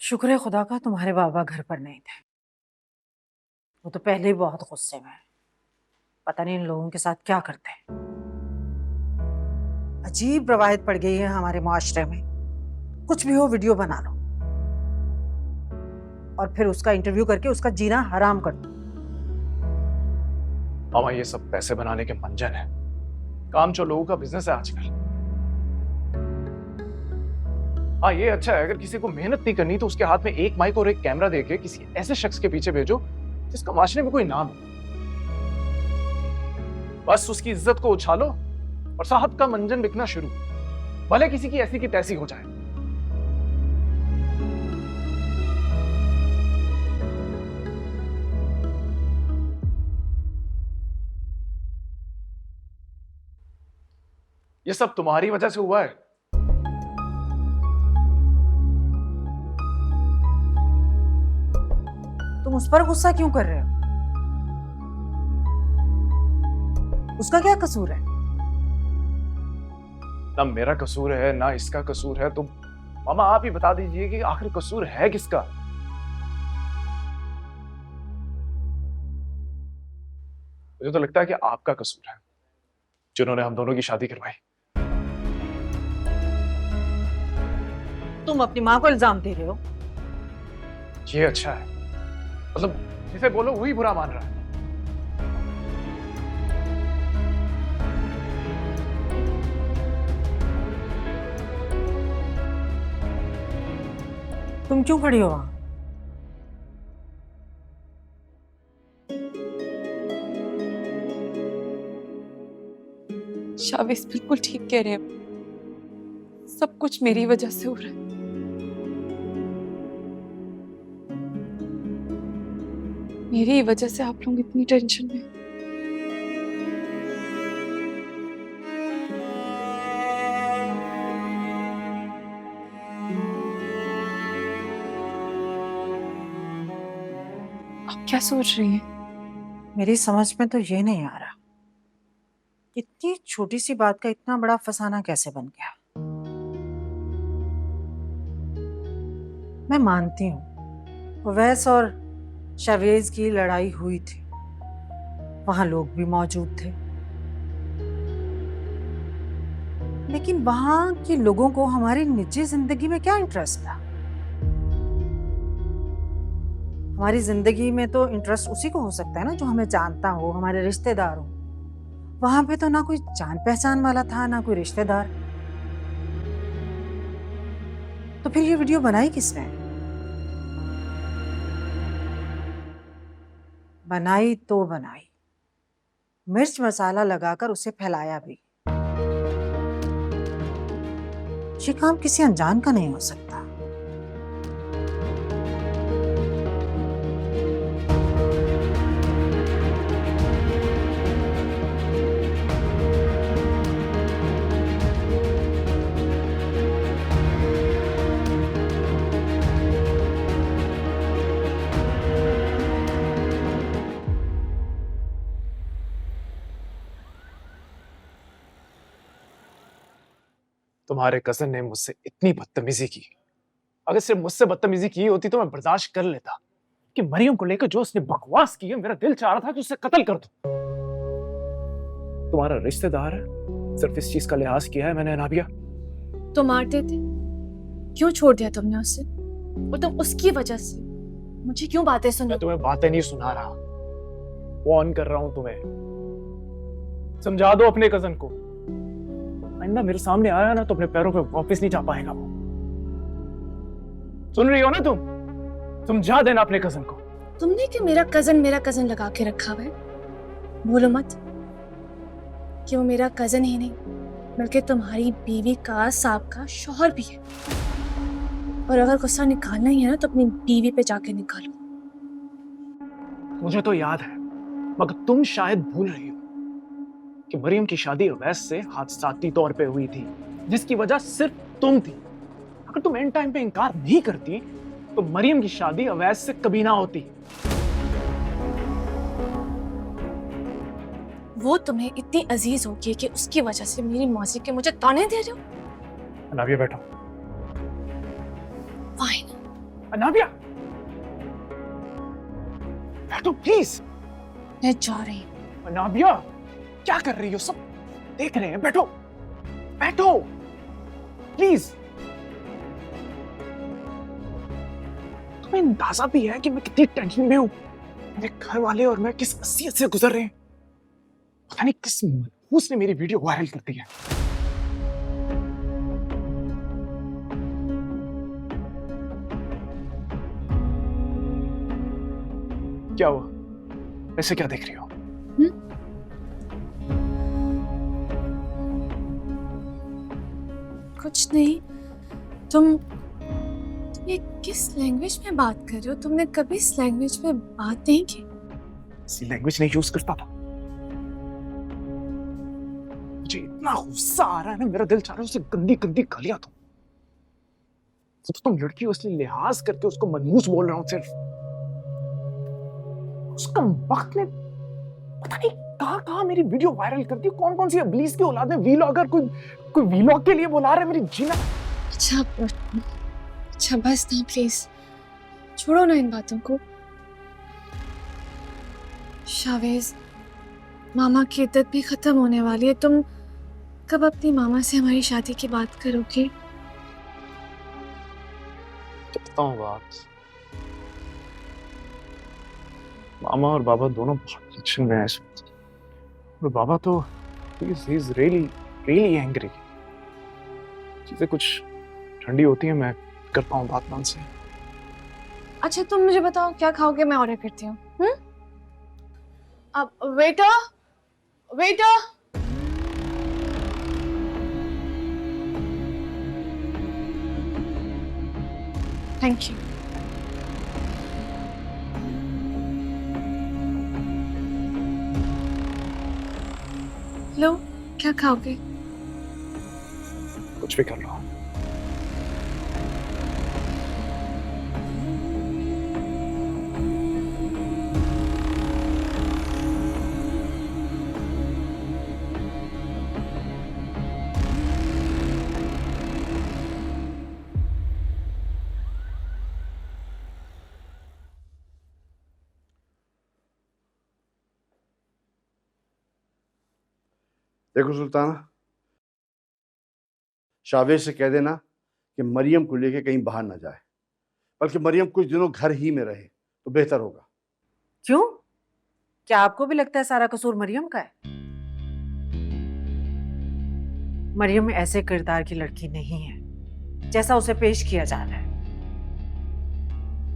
शुक्र है खुदा का तुम्हारे बाबा घर पर नहीं थे। वो तो पहले ही बहुत गुस्से में है। पता नहीं इन लोगों के साथ क्या करते हैं। अजीब रवायत पड़ गई है हमारे मुआशरे में, कुछ भी हो वीडियो बना लो और फिर उसका इंटरव्यू करके उसका जीना हराम कर दो। मामा ये सब पैसे बनाने के मंजन है। काम जो लोगों का बिजनेस है आजकल। हाँ ये अच्छा है, अगर किसी को मेहनत नहीं करनी तो उसके हाथ में एक माइक और एक कैमरा देके किसी ऐसे शख्स के पीछे भेजो जिसका माशरे में कोई नाम हो। बस उसकी इज्जत को उछालो और साहब का मंजन बिकना शुरू, भले किसी की ऐसी की तैसी हो जाए। ये सब तुम्हारी वजह से हुआ है। तुम उस पर गुस्सा क्यों कर रहे हो? उसका क्या कसूर है? ना मेरा कसूर है ना इसका कसूर है, तो मामा आप ही बता दीजिए कि आखिर कसूर है किसका। मुझे तो लगता है कि आपका कसूर है, जिन्होंने हम दोनों की शादी करवाई। तुम अपनी माँ को इल्जाम दे रहे हो? ये अच्छा है, मतलब जिसे बोलो वही बुरा मान रहा है। तुम क्यों खड़ी हो वहां? शाविस बिल्कुल ठीक कह रहे हैं, सब कुछ मेरी वजह से हो रहा है। मेरी वजह से आप लोग इतनी टेंशन में। आप क्या सोच रही हैं? मेरी समझ में तो ये नहीं आ रहा, इतनी छोटी सी बात का इतना बड़ा फसाना कैसे बन गया। मैं मानती हूँ वैस और शावेज की लड़ाई हुई थी, वहां लोग भी मौजूद थे, लेकिन वहां के लोगों को हमारी निजी जिंदगी में क्या इंटरेस्ट था? हमारी जिंदगी में तो इंटरेस्ट उसी को हो सकता है ना जो हमें जानता हो, हमारे रिश्तेदार हो। वहां पे तो ना कोई जान पहचान वाला था ना कोई रिश्तेदार। तो फिर ये वीडियो बनाई किसने? बनाई तो बनाई, मिर्च मसाला लगाकर उसे फैलाया भी। ये काम किसी अनजान का नहीं हो सकता। तुम्हारे कजन ने मुझसे इतनी बदतमीजी की, अगर सिर्फ मुझसे बदतमीजी की होती तो मैं बर्दाश्त कर लेता। कि मरियम को लेकर जो उसने बकवास की है, मेरा दिल चाह रहा था कि उसे कत्ल कर दूं। तुम्हारा रिश्तेदार है, सिर्फ इस चीज का लिहाज किया है मैंने अनाबिया। तो मारते थे, क्यों छोड़ दिया तुमने उससे? और तुम उसकी वजह से मुझे क्यों बातें सुन? मैं तुम्हें बातें नहीं सुना रहा, वार्न कर रहा हूं तुम्हें। समझा दो अपने कजन को, आइंदा मेरे सामने आया ना तो अपने पैरों पे वापस नहीं जा पाएगा वो। सुन रही हो ना तुम? समझा देना अपने कजन को। तुमने कि मेरा कजन लगा के रखा हुआ है। बोलो मत कि वो मेरा कजन ही नहीं बल्कि तुम्हारी बीवी का साबका शौहर भी है। और अगर गुस्सा निकालना ही है ना तो अपनी बीवी पे जाके निकालो। मुझे तो याद है, मगर तुम शायद भूल रही हो कि मरियम की शादी अवैस से हादसाती तौर पे हुई थी, जिसकी वजह सिर्फ तुम थी। अगर तुम एंड टाइम पे इनकार नहीं करती तो मरियम की शादी अवैस से कभी ना होती। वो तुम्हें इतनी अजीज होगी कि उसकी वजह से मेरी मौसी के मुझे ताने दे रहे हो। अनाबिया बैठो। फाइन, अनाबिया, बैठो प्लीज। मैं जा रही हूँ। अनाबिया, क्या कर रही हो? सब देख रहे हैं। बैठो बैठो प्लीज। तुम्हें अंदाजा भी है कि मैं कितनी टेंशन में हूं? मेरे घर वाले और मैं किस असियत से गुजर रहे हैं। पता नहीं किस मनहूस ने मेरी वीडियो वायरल कर दी है। क्या हुआ? ऐसे क्या देख रही हो? कुछ नहीं। तुम ये किस लैंग्वेज में बात कर रहे हो? तुमने कभी इस लैंग्वेज में बात नहीं की। ऐसी लैंग्वेज नहीं यूज करता था। मुझे इतना गुस्सा आ रहा है ना, मेरा दिल चाह रहा है उसे गंदी गंदी गालियां दूं। तो तुम लड़की हो इसलिए लिहाज करके उसको मनहूस बोल रहा हूं सिर्फ। उसका वक्त ने पता नहीं कहां कहां मेरी वीडियो वायरल कर दी। कौन कौन सी अबलीस की औलाद में वीलॉगर कोई वीलॉग के लिए बुला रहा है मेरी जीना। अच्छा बस ना प्लीज, छोड़ो ना इन बातों को। शावेज, मामा की इद्दत भी खत्म होने वाली है। तुम कब अपनी मामा से हमारी शादी की बात करोगे? करता हूँ बात। मामा और बाबा दोनों बहुत टेंशन में हैं इस वक्त। और बाबा तो he is really angry। चीजें कुछ ठंडी होती हैं, मैं करता हूँ बात मान से। अच्छा तुम मुझे बताओ क्या खाओगे, मैं ऑर्डर करती हूँ। अब वेटर थैंक यू। लो, क्या खाओगे? कुछ भी कर रहा हूँ। देखो सुल्ताना, शावेज से कह देना कि मरियम को लेके कहीं बाहर ना जाए, बल्कि मरियम कुछ दिनों घर ही में रहे तो बेहतर होगा। क्यों? क्या आपको भी लगता है सारा कसूर मरियम का है? मरियम ऐसे किरदार की लड़की नहीं है जैसा उसे पेश किया जा रहा है।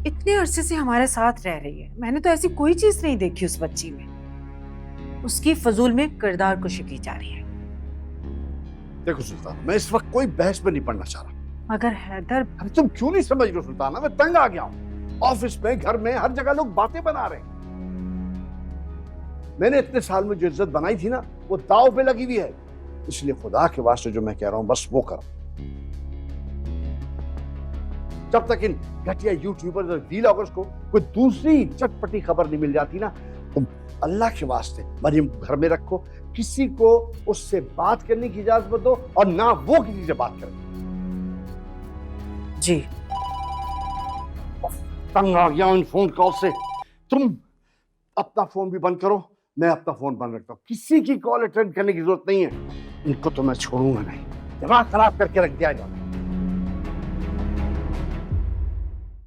इतने अरसे से हमारे साथ रह रही है, मैंने तो ऐसी कोई चीज नहीं देखी उस बच्ची में। उसकी फजूल में किरदार कुशी की जा रही है। देखो सुल्ताना, मैं इस वक्त कोई बहस में नहीं पड़ना चाह रहा, मगर हैदर, अरे तुम क्यों नहीं समझ रहे हो सुल्ताना? मैं तंग आ गया हूँ। ऑफिस में, घर में, हर जगह लोग बातें बना रहे हैं। मैंने इतने साल में जो इज्जत बनाई थी ना, वो दाव पे लगी हुई है। इसलिए खुदा के वास्ते जो मैं कह रहा हूँ बस वो करो। जब तक इन घटिया यूट्यूबर्स और व्लॉगर्स को कोई दूसरी चटपटी खबर नहीं मिल जाती ना, तुम अल्लाह के वास्ते मरियम को घर में रखो। किसी को उससे बात करने की इजाजत दो और ना वो किसी से बात करे। जी तंग आ गया इन फोन कॉल से। तुम अपना फोन भी बंद करो, मैं अपना फोन बंद रखता हूँ। किसी की कॉल अटेंड करने की जरूरत नहीं है। इनको तो मैं छोड़ूंगा नहीं। दिमाग खराब करके रख दिया जाए।